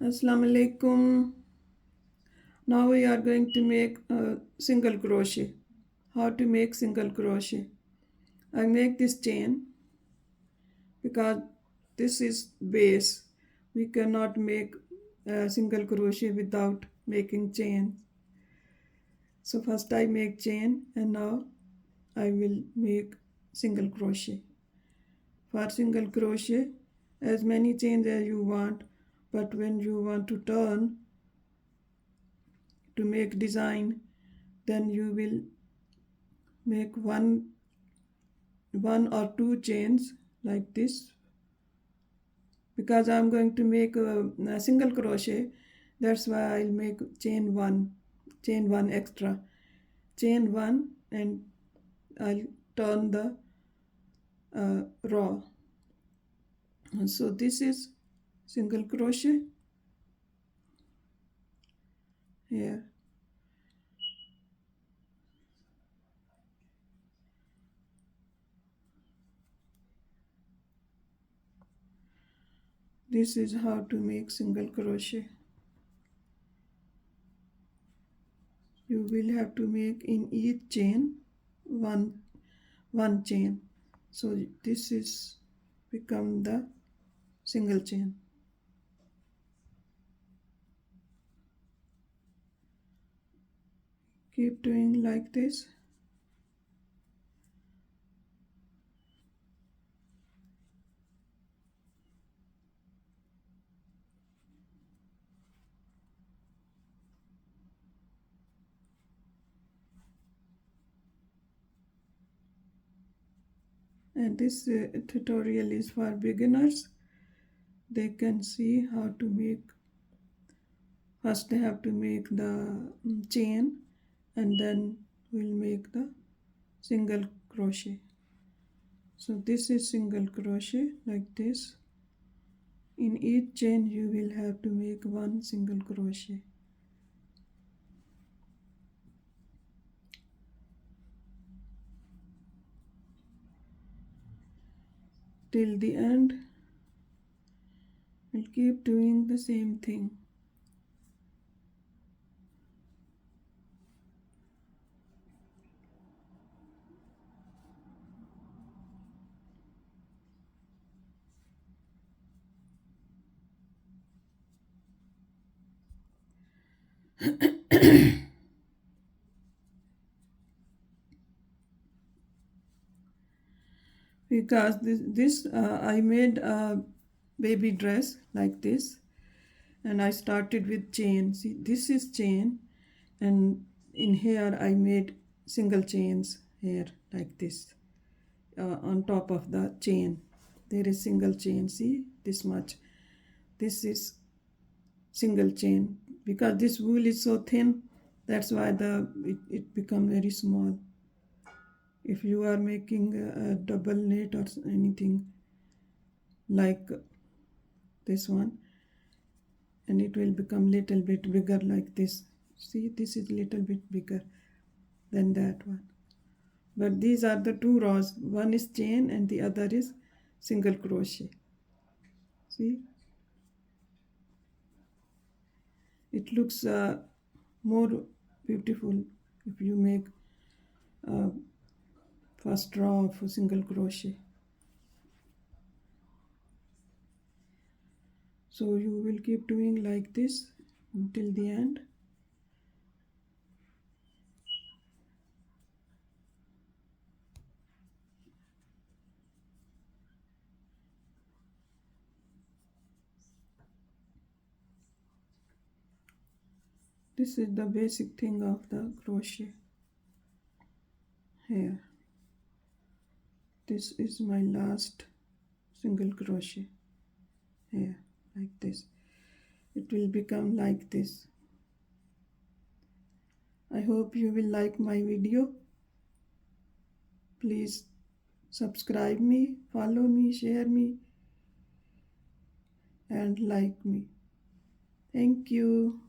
Assalamu alaikum. Now we are going to make a single crochet. How to make single crochet? I make this chain because this is base. We cannot make a single crochet without making chain. So first I make chain and now I will make single crochet. For single crochet, as many chains as you want, but when you want to turn to make design, then you will make one or two chains like this. Because I'm going to make a single crochet, that's why I'll make chain one extra, chain one, and I'll turn the row. So this is single crochet here. This is how to make single crochet. You will have to make in each chain one chain. So this is become the single chain. Keep doing like this. And this tutorial is for beginners. They can see how to make. First they have to make the chain, and then we'll make the single crochet. So this is single crochet like this. In each chain you will have to make one single crochet. Till the end, we'll keep doing the same thing. Because this I made a baby dress like this, and I started with chain. See, this is chain, and in here I made single chains here like this. On top of the chain there is single chain. See, this much. This is single chain. Because this wool is so thin, that's why it become very small. If you are making a double knit or anything like this one, and it will become little bit bigger like this. See, this is little bit bigger than that one. But these are the two rows. One is chain and the other is single crochet. See, it looks more beautiful if you make first row of single crochet. So you will keep doing like this until the end. This is the basic thing of the crochet. Here, this is my last single crochet. Here, like this. It will become like this. I hope you will like my video. Please subscribe me, follow me, share me, and like me. Thank you.